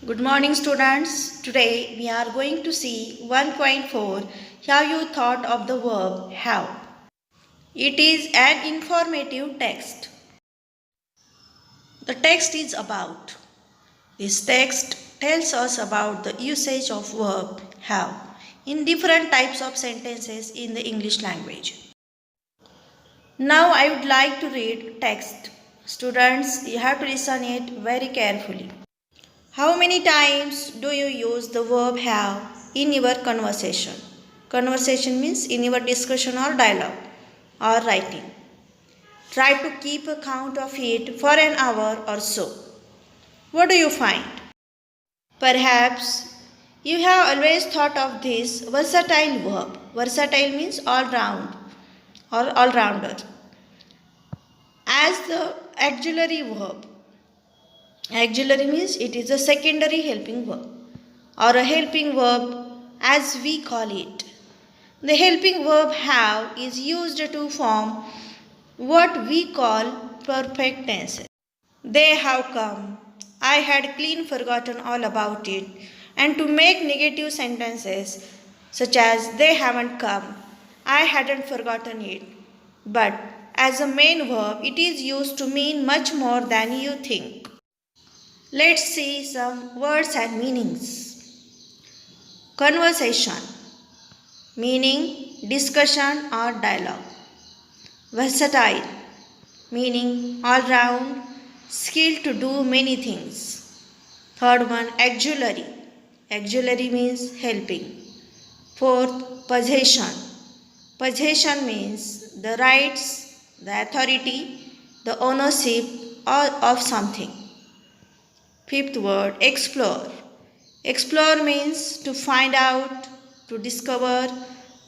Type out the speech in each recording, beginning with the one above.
Good morning, students. Today we are going to see 1.4 Have you thought of the verb have? It is an informative text. The text is about. This text tells us about the usage of verb have in different types of sentences in the English language. Now I would like to read text. Students, you have to listen it very carefully. How many times do you use the verb have in your conversation? Conversation means in your discussion or dialogue or writing. Try to keep a count of it for an hour or so. What do you find? Perhaps you have always thought of this versatile verb. Versatile means all round or all rounder as the auxiliary verb. Auxiliary means it is a secondary helping verb or a helping verb as we call it. The helping verb have is used to form what we call perfect tense. They have come. I had clean forgotten all about it. And to make negative sentences such as they haven't come, I hadn't forgotten it. But as a main verb, it is used to mean much more than you think. Let's see some words and meanings. Conversation, meaning discussion or dialogue. Versatile, meaning all round, skill to do many things. Third one, auxiliary. Auxiliary means helping. Fourth, possession. Possession means the rights, the authority, the ownership of something. Fifth word, explore. Explore means to find out, to discover,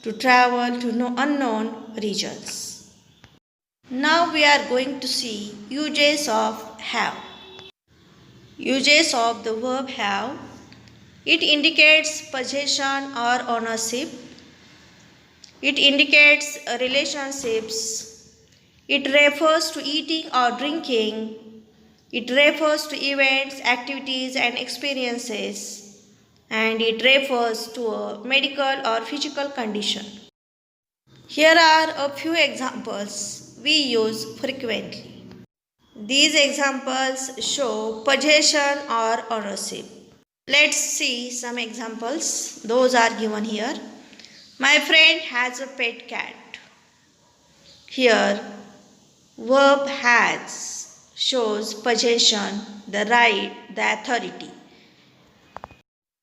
to travel to unknown regions. Now we are going to see uses of have. Uses of the verb have. It indicates possession or ownership. It indicates relationships. It refers to eating or drinking. It refers to events, activities, and experiences. And it refers to a medical or physical condition. Here are a few examples we use frequently. These examples show possession or ownership. Let's see some examples. Those are given here. My friend has a pet cat. Here, verb has shows possession, the right, the authority.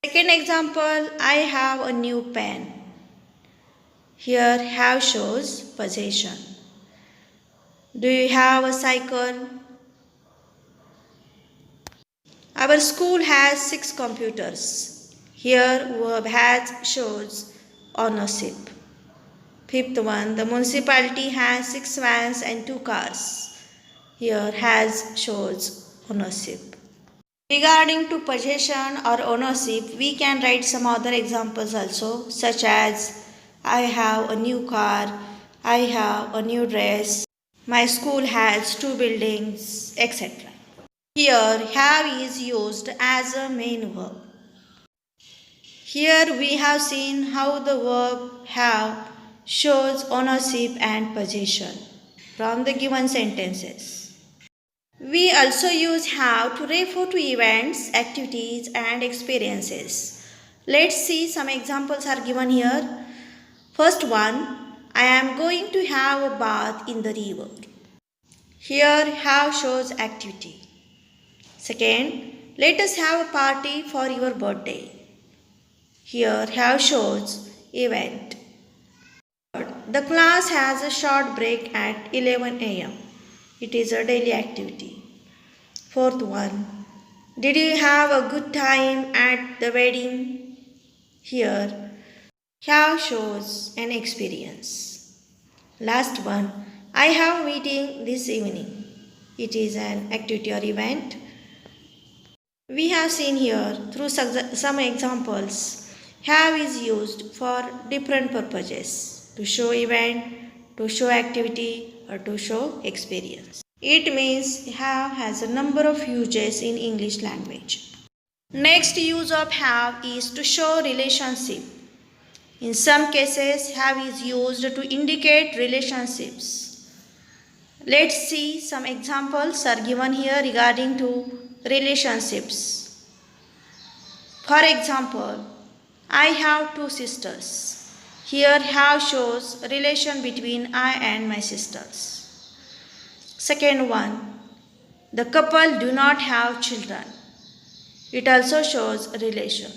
Second example, I have a new pen. Here, have shows possession. Do you have a cycle? Our school has 6 computers. Here, verb has shows ownership. Fifth one, the municipality has 6 vans and 2 cars. Here, has shows ownership. Regarding to possession or ownership, we can write some other examples also, such as I have a new car, I have a new dress, my school has 2 buildings, etc. Here, have is used as a main verb. Here we have seen how the verb have shows ownership and possession from the given sentences. We also use have to refer to events, activities, and experiences. Let's see some examples are given here. First one, I am going to have a bath in the river. Here, have shows activity. Second, let us have a party for your birthday. Here, have shows event. Third, the class has a short break at 11 a.m. It is a daily activity. Fourth one, did you have a good time at the wedding? Here, have shows an experience. Last one, I have a meeting this evening. It is an activity or event. We have seen here through some examples, have is used for different purposes, to show event, to show activity, or to show experience. It means have has a number of uses in English language. Next use of have is to show relationship. In some cases, have is used to indicate relationships. Let's see some examples are given here regarding to relationships. For example, I have two sisters. Here have shows relation between I and my sisters. Second one, the couple do not have children. It also shows relation.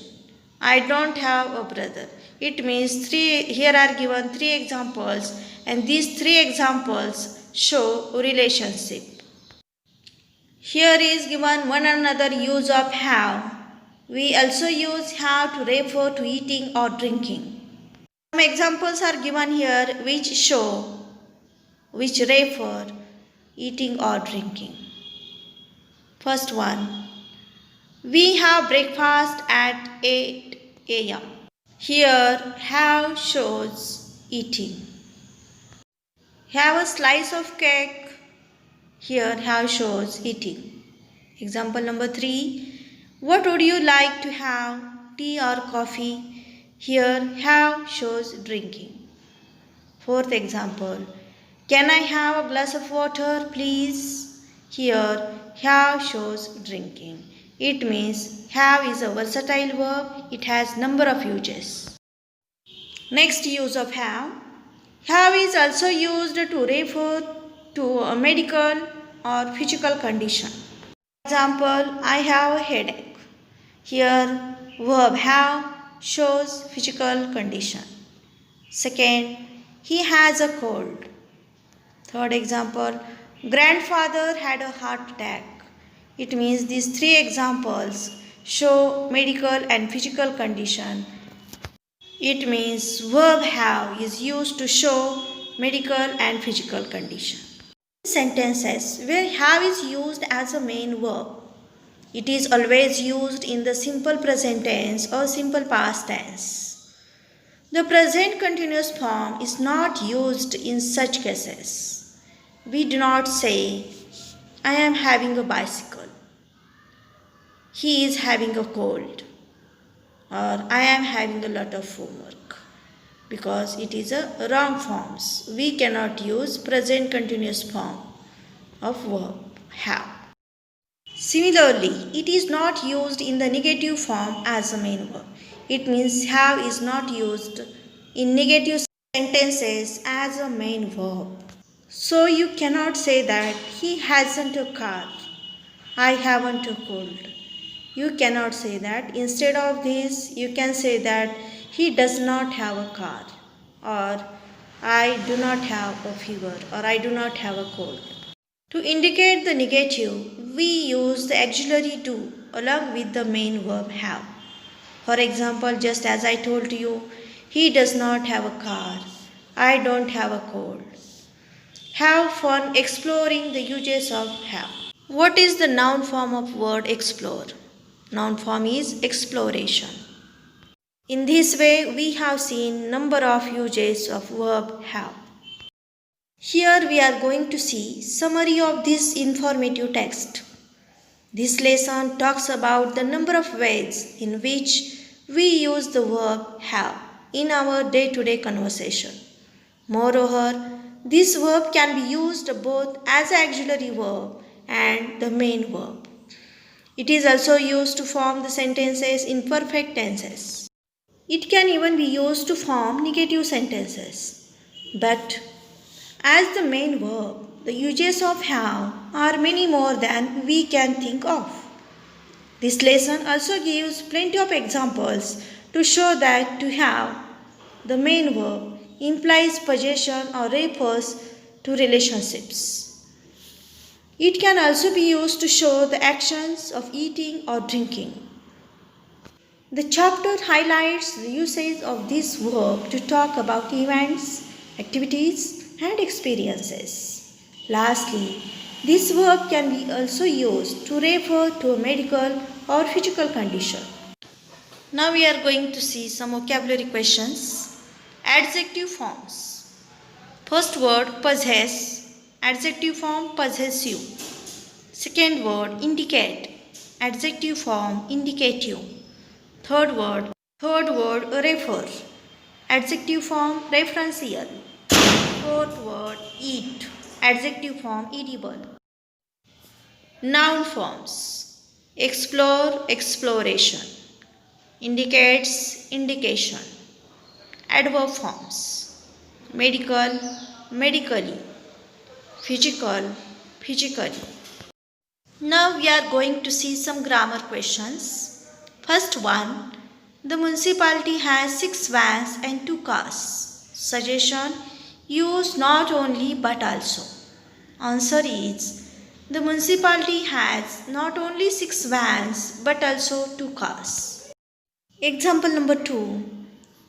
I don't have a brother. It means here are given three examples, and these three examples show relationship. Here is given one another use of have. We also use have to refer to eating or drinking. Some examples are given here which refer eating or drinking. First one, we have breakfast at 8 a.m. Here have shows eating. Have a slice of cake. Here have shows eating. Example number 3. What would you like to have? Tea or coffee? Here have shows drinking. Fourth example. Can I have a glass of water, please? Here have shows drinking. It means have is a versatile verb. It has number of uses. Next use of have. Have is also used to refer to a medical or physical condition. For example, I have a headache. Here verb have shows physical condition. Second, he has a cold. Third example, grandfather had a heart attack. It means these three examples show medical and physical condition. It means verb have is used to show medical and physical condition. Sentences where have is used as a main verb. It is always used in the simple present tense or simple past tense. The present continuous form is not used in such cases. We do not say, I am having a bicycle. He is having a cold. Or I am having a lot of homework, because it is a wrong forms. We cannot use present continuous form of verb have. Similarly, it is not used in the negative form as a main verb. It means have is not used in negative sentences as a main verb. So you cannot say that he hasn't a car. I haven't a cold. You cannot say that. Instead of this, you can say that he does not have a car, or I do not have a fever, or I do not have a cold. To indicate the negative, we use the auxiliary do along with the main verb have. For example, just as I told you, he does not have a car, I don't have a cold. Have fun exploring the uses of have. What is the noun form of word explore? Noun form is exploration. In this way, we have seen number of uses of verb have. Here we are going to see summary of this informative text. This lesson talks about the number of ways in which we use the verb have in our day-to-day conversation. Moreover, this verb can be used both as an auxiliary verb and the main verb. It is also used to form the sentences in perfect tenses. It can even be used to form negative sentences. But as the main verb, the uses of have are many more than we can think of. This lesson also gives plenty of examples to show that to have, the main verb, implies possession or refers to relationships. It can also be used to show the actions of eating or drinking. The chapter highlights the usage of this verb to talk about events, activities, and experiences. Lastly, this verb can be also used to refer to a medical or physical condition. Now we are going to see some vocabulary questions. Adjective forms. First word possess. Adjective form possessive. Second word indicate. adjective form indicative. Third word refer, adjective form referential. Fourth word eat, adjective form edible. Noun forms explore, exploration, indicates, indication. Adverb forms medical, medically, physical, physically. Now we are going to see some grammar questions. First one, the municipality has 6 vans and 2 cars. Suggestion, use not only but also. Answer is, the municipality has not only 6 vans but also 2 cars. Example number 2,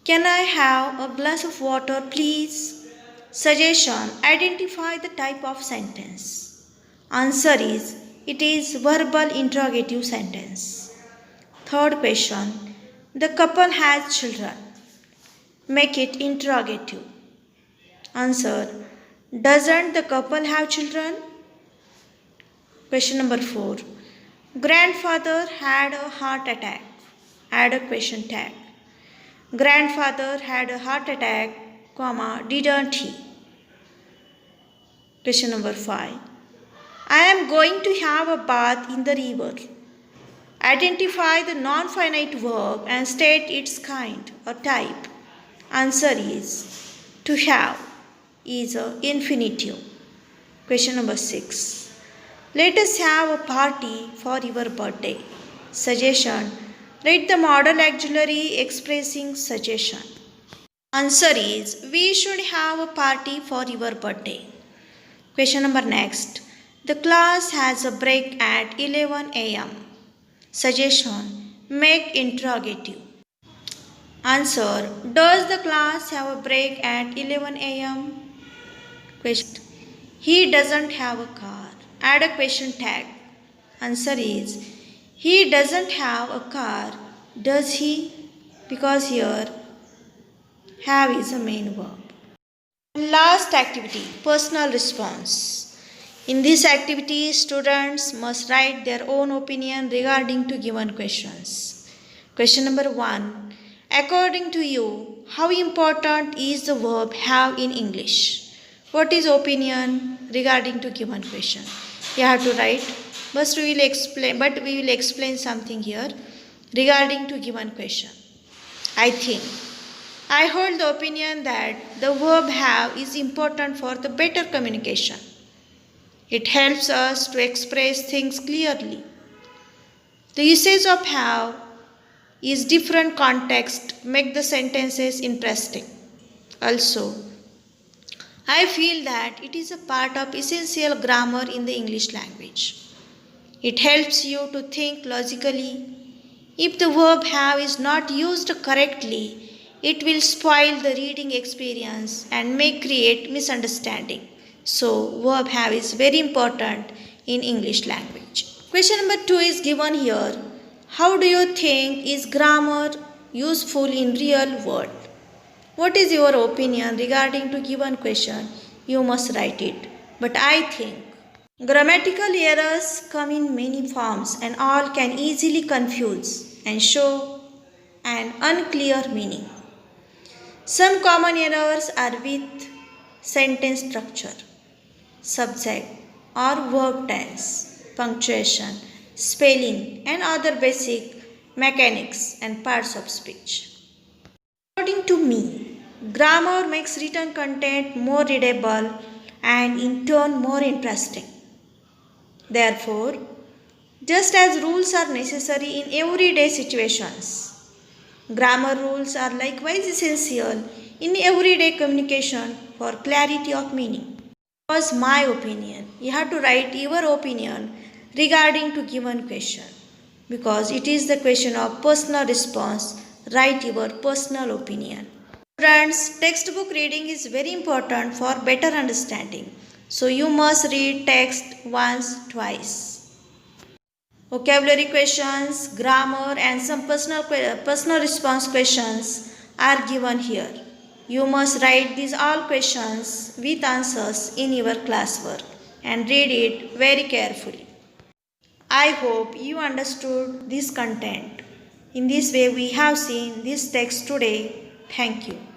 can I have a glass of water please? Suggestion, identify the type of sentence. Answer is, it is verbal interrogative sentence. Third question, the couple has children. Make it interrogative. Answer, doesn't the couple have children? Question number 4, grandfather had a heart attack. Add a question tag. Grandfather had a heart attack, comma, didn't he? Question number 5, I am going to have a bath in the river. Identify the non-finite verb and state its kind or type. Answer is, to have is a infinitive. Question number 6, let us have a party for your birthday. Suggestion, write the modal auxiliary expressing suggestion. Answer is, we should have a party for your birthday. Question number next, the class has a break at 11 a.m. Suggestion, make interrogative. Answer, does the class have a break at 11 a.m.? Question, he doesn't have a car. Add a question tag. Answer is, he doesn't have a car, does he? Because here have is a main verb. Last activity, personal response. In this activity, students must write their own opinion regarding to given questions. Question number 1. According to you, how important is the verb have in English? What is opinion regarding to given question? You have to write, but we will explain something here regarding to given question. I hold the opinion that the verb have is important for the better communication. It helps us to express things clearly. The usage of have is different context make the sentences interesting. Also, I feel that it is a part of essential grammar in the English language. It helps you to think logically. If the verb have is not used correctly, it will spoil the reading experience and may create misunderstanding. So, verb have is very important in English language. Question number 2 is given here. How do you think is grammar useful in real world? What is your opinion regarding to given question? You must write it. But I think grammatical errors come in many forms and all can easily confuse and show an unclear meaning. Some common errors are with sentence structure, subject or verb tense, punctuation, spelling and other basic mechanics and parts of speech. According to me, grammar makes written content more readable and in turn more interesting. Therefore, just as rules are necessary in everyday situations, grammar rules are likewise essential in everyday communication for clarity of meaning. That was my opinion. You have to write your opinion regarding to given question. Because it is the question of personal response, write your personal opinion. Friends, textbook reading is very important for better understanding. So you must read text once, twice. Vocabulary questions, grammar and some personal response questions are given here. You must write these all questions with answers in your classwork and read it very carefully. I hope you understood this content. In this way, we have seen this text today. Thank you.